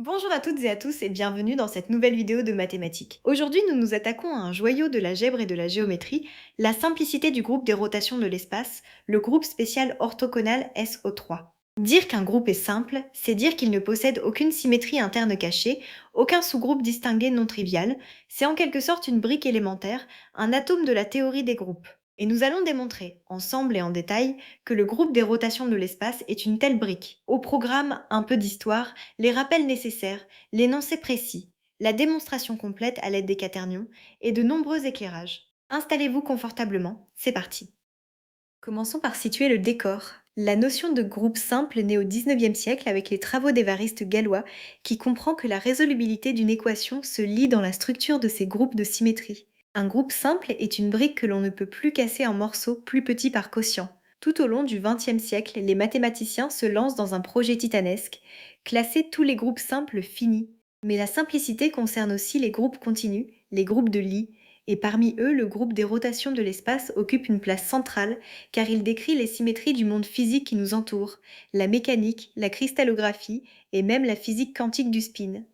Bonjour à toutes et à tous et bienvenue dans cette nouvelle vidéo de mathématiques. Aujourd'hui, nous nous attaquons à un joyau de l'algèbre et de la géométrie, la simplicité du groupe des rotations de l'espace, le groupe spécial orthogonal SO3. Dire qu'un groupe est simple, c'est dire qu'il ne possède aucune symétrie interne cachée, aucun sous-groupe distingué non trivial, c'est en quelque sorte une brique élémentaire, un atome de la théorie des groupes. Et nous allons démontrer, ensemble et en détail, que le groupe des rotations de l'espace est une telle brique. Au programme, un peu d'histoire, les rappels nécessaires, l'énoncé précis, la démonstration complète à l'aide des quaternions et de nombreux éclairages. Installez-vous confortablement, c'est parti. Commençons par situer le décor. La notion de groupe simple naît au XIXe siècle avec les travaux d'Évariste Galois qui comprend que la résolubilité d'une équation se lie dans la structure de ces groupes de symétrie. Un groupe simple est une brique que l'on ne peut plus casser en morceaux plus petits par quotient. Tout au long du XXe siècle, les mathématiciens se lancent dans un projet titanesque, classer tous les groupes simples finis. Mais la simplicité concerne aussi les groupes continus, les groupes de Lie, et parmi eux, le groupe des rotations de l'espace occupe une place centrale car il décrit les symétries du monde physique qui nous entoure, la mécanique, la cristallographie et même la physique quantique du spin.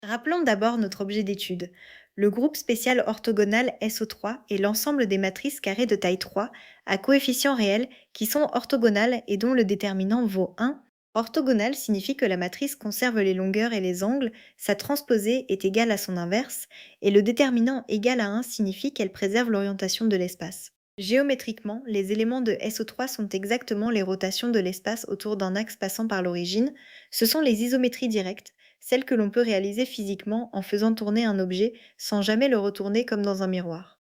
Rappelons d'abord notre objet d'étude. Le groupe spécial orthogonal SO3 est l'ensemble des matrices carrées de taille 3 à coefficients réels qui sont orthogonales et dont le déterminant vaut 1. Orthogonal signifie que la matrice conserve les longueurs et les angles, sa transposée est égale à son inverse, et le déterminant égal à 1 signifie qu'elle préserve l'orientation de l'espace. Géométriquement, les éléments de SO3 sont exactement les rotations de l'espace autour d'un axe passant par l'origine. Ce sont les isométries directes, celles que l'on peut réaliser physiquement en faisant tourner un objet sans jamais le retourner comme dans un miroir.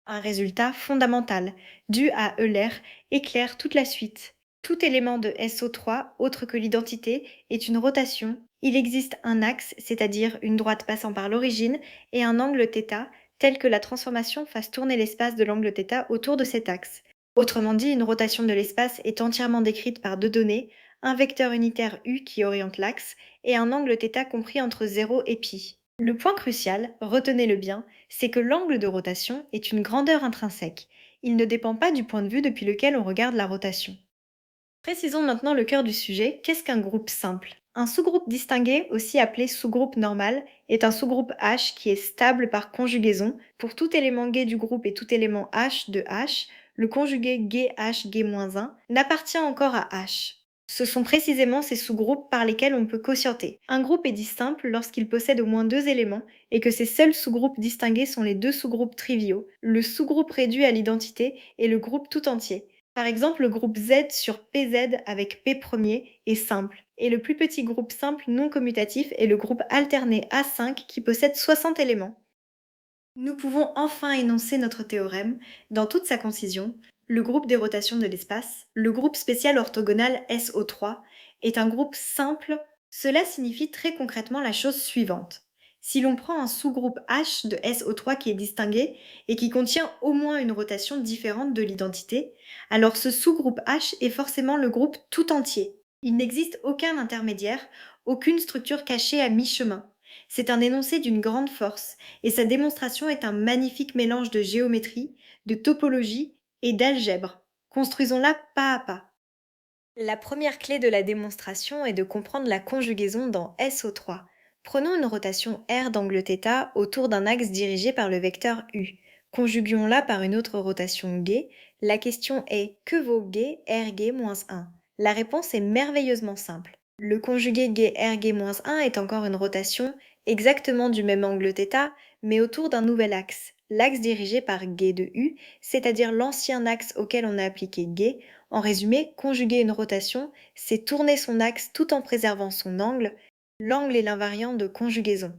Un résultat fondamental, dû à Euler, éclaire toute la suite. Tout élément de SO3, autre que l'identité, est une rotation. Il existe un axe, c'est-à-dire une droite passant par l'origine, et un angle θ, tel que la transformation fasse tourner l'espace de l'angle θ autour de cet axe. Autrement dit, une rotation de l'espace est entièrement décrite par deux données, un vecteur unitaire U qui oriente l'axe, et un angle θ compris entre 0 et π. Le point crucial, retenez-le bien, c'est que l'angle de rotation est une grandeur intrinsèque. Il ne dépend pas du point de vue depuis lequel on regarde la rotation. Précisons maintenant le cœur du sujet. Qu'est-ce qu'un groupe simple? Un sous-groupe distingué, aussi appelé sous-groupe normal, est un sous-groupe H qui est stable par conjugaison. Pour tout élément gai du groupe et tout élément H de H, le conjugué gai H gai-1 n'appartient encore à H. Ce sont précisément ces sous-groupes par lesquels on peut quotienter. Un groupe est dit simple lorsqu'il possède au moins deux éléments et que ses seuls sous-groupes distingués sont les deux sous-groupes triviaux, le sous-groupe réduit à l'identité et le groupe tout entier. Par exemple, le groupe Z sur PZ avec P premier est simple, et le plus petit groupe simple non commutatif est le groupe alterné A5 qui possède 60 éléments. Nous pouvons enfin énoncer notre théorème dans toute sa concision. Le groupe des rotations de l'espace, le groupe spécial orthogonal SO3, est un groupe simple. Cela signifie très concrètement la chose suivante. Si l'on prend un sous-groupe H de SO3 qui est distingué et qui contient au moins une rotation différente de l'identité, alors ce sous-groupe H est forcément le groupe tout entier. Il n'existe aucun intermédiaire, aucune structure cachée à mi-chemin. C'est un énoncé d'une grande force et sa démonstration est un magnifique mélange de géométrie, de topologie et d'algèbre. Construisons-la pas à pas. La première clé de la démonstration est de comprendre la conjugaison dans SO3. Prenons une rotation R d'angle θ autour d'un axe dirigé par le vecteur U. Conjuguons-la par une autre rotation G. La question est que vaut G RG-1? La réponse est merveilleusement simple. Le conjugué G RG-1 est encore une rotation exactement du même angle θ, mais autour d'un nouvel axe, l'axe dirigé par G de U, c'est-à-dire l'ancien axe auquel on a appliqué G. En résumé, conjuguer une rotation, c'est tourner son axe tout en préservant son angle. L'angle est l'invariant de conjugaison.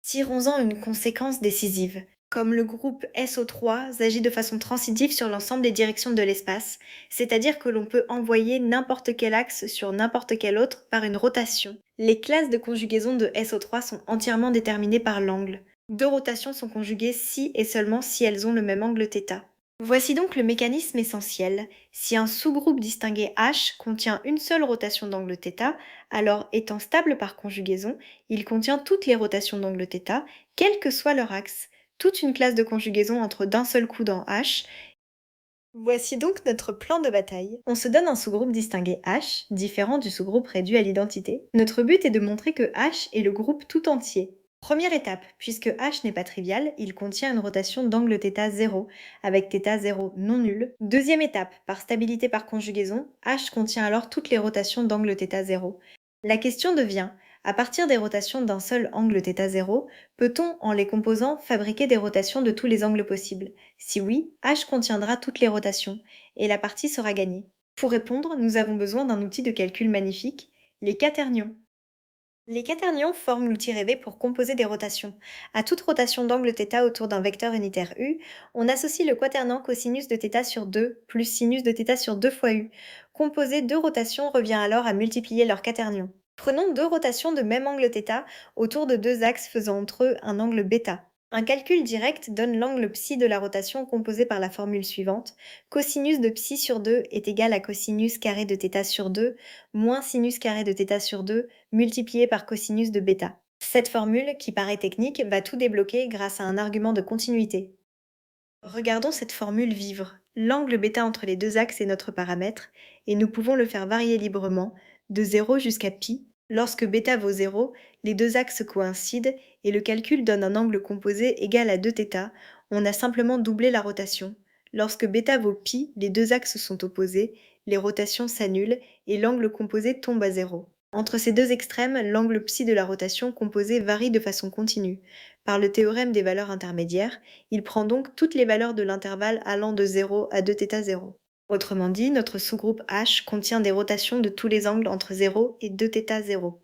Tirons-en une conséquence décisive. Comme le groupe SO3 agit de façon transitive sur l'ensemble des directions de l'espace, c'est-à-dire que l'on peut envoyer n'importe quel axe sur n'importe quel autre par une rotation. Les classes de conjugaison de SO3 sont entièrement déterminées par l'angle. Deux rotations sont conjuguées si et seulement si elles ont le même angle θ. Voici donc le mécanisme essentiel. Si un sous-groupe distingué H contient une seule rotation d'angle θ, alors étant stable par conjugaison, il contient toutes les rotations d'angle θ, quel que soit leur axe. Toute une classe de conjugaison entre d'un seul coup dans H Voici donc notre plan de bataille. On se donne un sous-groupe distingué H, différent du sous-groupe réduit à l'identité. Notre but est de montrer que H est le groupe tout entier. Première étape, puisque H n'est pas trivial, il contient une rotation d'angle θ 0, avec θ 0 non nul. Deuxième étape, par stabilité par conjugaison, H contient alors toutes les rotations d'angle θ 0. La question devient, à partir des rotations d'un seul angle θ 0, peut-on, en les composant, fabriquer des rotations de tous les angles possibles? Si oui, H contiendra toutes les rotations, et la partie sera gagnée. Pour répondre, nous avons besoin d'un outil de calcul magnifique, les quaternions. Les quaternions forment l'outil rêvé pour composer des rotations. À toute rotation d'angle θ autour d'un vecteur unitaire u, on associe le quaternion cosinus de θ sur 2 plus sinus de θ sur 2 fois u. Composer deux rotations revient alors à multiplier leur quaternion. Prenons deux rotations de même angle θ autour de deux axes faisant entre eux un angle β. Un calcul direct donne l'angle psi de la rotation composé par la formule suivante. Cosinus de psi sur 2 est égal à cosinus carré de θ sur 2 moins sinus carré de θ sur 2 multiplié par cosinus de bêta. Cette formule, qui paraît technique, va tout débloquer grâce à un argument de continuité. Regardons cette formule vivre. L'angle β entre les deux axes est notre paramètre, et nous pouvons le faire varier librement, de 0 jusqu'à π. Lorsque β vaut 0, les deux axes coïncident, et le calcul donne un angle composé égal à 2θ. On a simplement doublé la rotation. Lorsque β vaut π, les deux axes sont opposés, les rotations s'annulent, et l'angle composé tombe à 0. Entre ces deux extrêmes, l'angle psi de la rotation composée varie de façon continue. Par le théorème des valeurs intermédiaires, il prend donc toutes les valeurs de l'intervalle allant de 0 à 2θ 0. Autrement dit, notre sous-groupe H contient des rotations de tous les angles entre 0 et 2θ 0.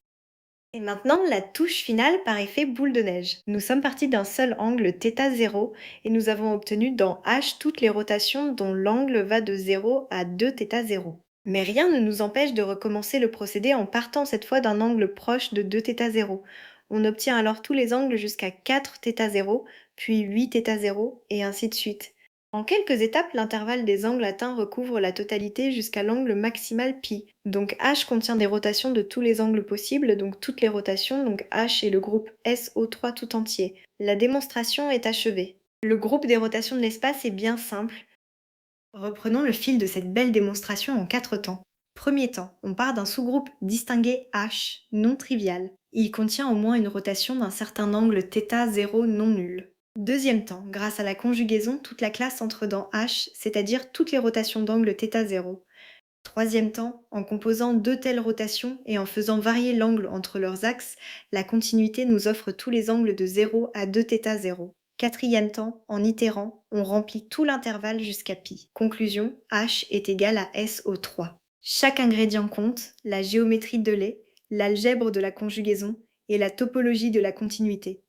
Et maintenant, la touche finale par effet boule de neige. Nous sommes partis d'un seul angle θ 0 et nous avons obtenu dans H toutes les rotations dont l'angle va de 0 à 2θ 0. Mais rien ne nous empêche de recommencer le procédé en partant cette fois d'un angle proche de 2θ 0. On obtient alors tous les angles jusqu'à 4θ 0, puis 8θ 0, et ainsi de suite. En quelques étapes, l'intervalle des angles atteints recouvre la totalité jusqu'à l'angle maximal π. Donc H contient des rotations de tous les angles possibles, donc toutes les rotations, donc H est le groupe SO3 tout entier. La démonstration est achevée. Le groupe des rotations de l'espace est bien simple. Reprenons le fil de cette belle démonstration en 4 temps. Premier temps, on part d'un sous-groupe distingué H, non trivial. Il contient au moins une rotation d'un certain angle θ 0 non nul. Deuxième temps, grâce à la conjugaison, toute la classe entre dans H, c'est-à-dire toutes les rotations d'angle θ 0. Troisième temps, en composant deux telles rotations et en faisant varier l'angle entre leurs axes, la continuité nous offre tous les angles de 0 à 2θ 0. Quatrième temps, en itérant, on remplit tout l'intervalle jusqu'à π. Conclusion, H est égal à SO3. Chaque ingrédient compte, la géométrie de Lie, l'algèbre de la conjugaison et la topologie de la continuité.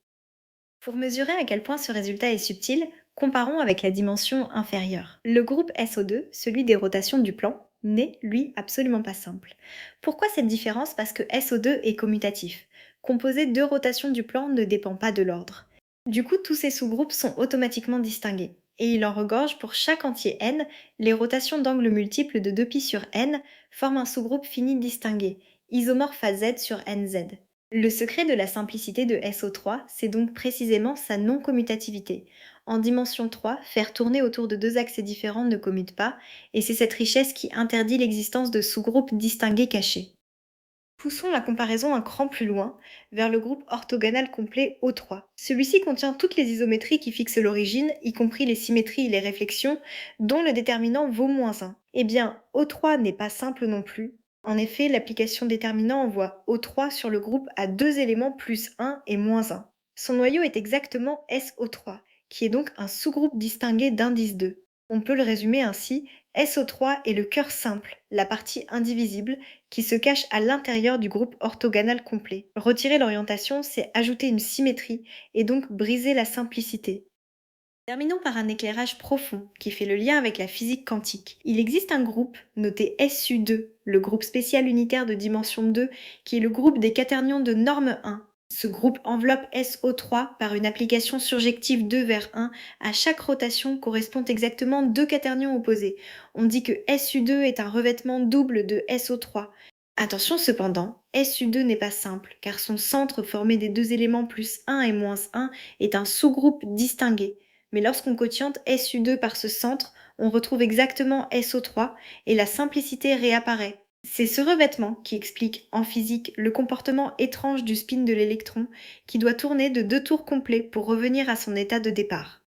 Pour mesurer à quel point ce résultat est subtil, comparons avec la dimension inférieure. Le groupe SO2, celui des rotations du plan, n'est, lui, absolument pas simple. Pourquoi cette différence? Parce que SO2 est commutatif. Composer deux rotations du plan ne dépend pas de l'ordre. Du coup, tous ces sous-groupes sont automatiquement distingués. Et il en regorge pour chaque entier n, les rotations d'angle multiples de 2π sur n forment un sous-groupe fini distingué, isomorphe à z sur nz. Le secret de la simplicité de SO3, c'est donc précisément sa non-commutativité. En dimension 3, faire tourner autour de deux axes différents ne commute pas, et c'est cette richesse qui interdit l'existence de sous-groupes distingués cachés. Poussons la comparaison un cran plus loin, vers le groupe orthogonal complet O3. Celui-ci contient toutes les isométries qui fixent l'origine, y compris les symétries et les réflexions, dont le déterminant vaut -1. Eh bien, O3 n'est pas simple non plus. En effet, l'application déterminant envoie O3 sur le groupe à deux éléments plus 1 et -1. Son noyau est exactement SO3, qui est donc un sous-groupe distingué d'indice 2. On peut le résumer ainsi, SO3 est le cœur simple, la partie indivisible, qui se cache à l'intérieur du groupe orthogonal complet. Retirer l'orientation, c'est ajouter une symétrie et donc briser la simplicité. Terminons par un éclairage profond qui fait le lien avec la physique quantique. Il existe un groupe noté SU2, le groupe spécial unitaire de dimension 2, qui est le groupe des quaternions de norme 1. Ce groupe enveloppe SO3 par une application surjective 2 vers 1. À chaque rotation correspond exactement deux quaternions opposés. On dit que SU2 est un revêtement double de SO3. Attention cependant, SU2 n'est pas simple, car son centre formé des deux éléments plus 1 et -1 est un sous-groupe distingué. Mais lorsqu'on quotiente SU2 par ce centre, on retrouve exactement SO3 et la simplicité réapparaît. C'est ce revêtement qui explique, en physique, le comportement étrange du spin de l'électron qui doit tourner de 2 tours complets pour revenir à son état de départ.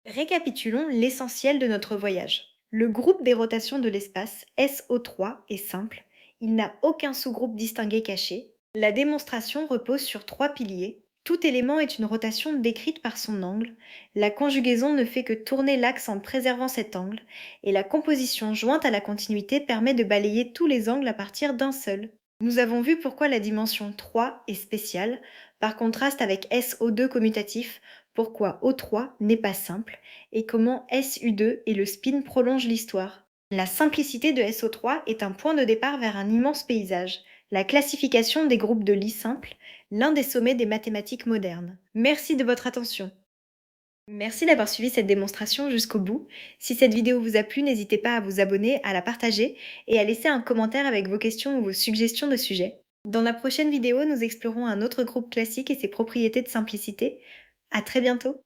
Récapitulons l'essentiel de notre voyage. Le groupe des rotations de l'espace, SO3, est simple. Il n'a aucun sous-groupe distingué caché. La démonstration repose sur 3 piliers. Tout élément est une rotation décrite par son angle. La conjugaison ne fait que tourner l'axe en préservant cet angle. Et la composition jointe à la continuité permet de balayer tous les angles à partir d'un seul. Nous avons vu pourquoi la dimension 3 est spéciale, par contraste avec SO2 commutatif, pourquoi O3 n'est pas simple, et comment SU2 et le spin prolongent l'histoire. La simplicité de SO3 est un point de départ vers un immense paysage, la classification des groupes de Lie simples, l'un des sommets des mathématiques modernes. Merci de votre attention. Merci d'avoir suivi cette démonstration jusqu'au bout. Si cette vidéo vous a plu, n'hésitez pas à vous abonner, à la partager et à laisser un commentaire avec vos questions ou vos suggestions de sujets. Dans la prochaine vidéo, nous explorons un autre groupe classique et ses propriétés de simplicité. À très bientôt!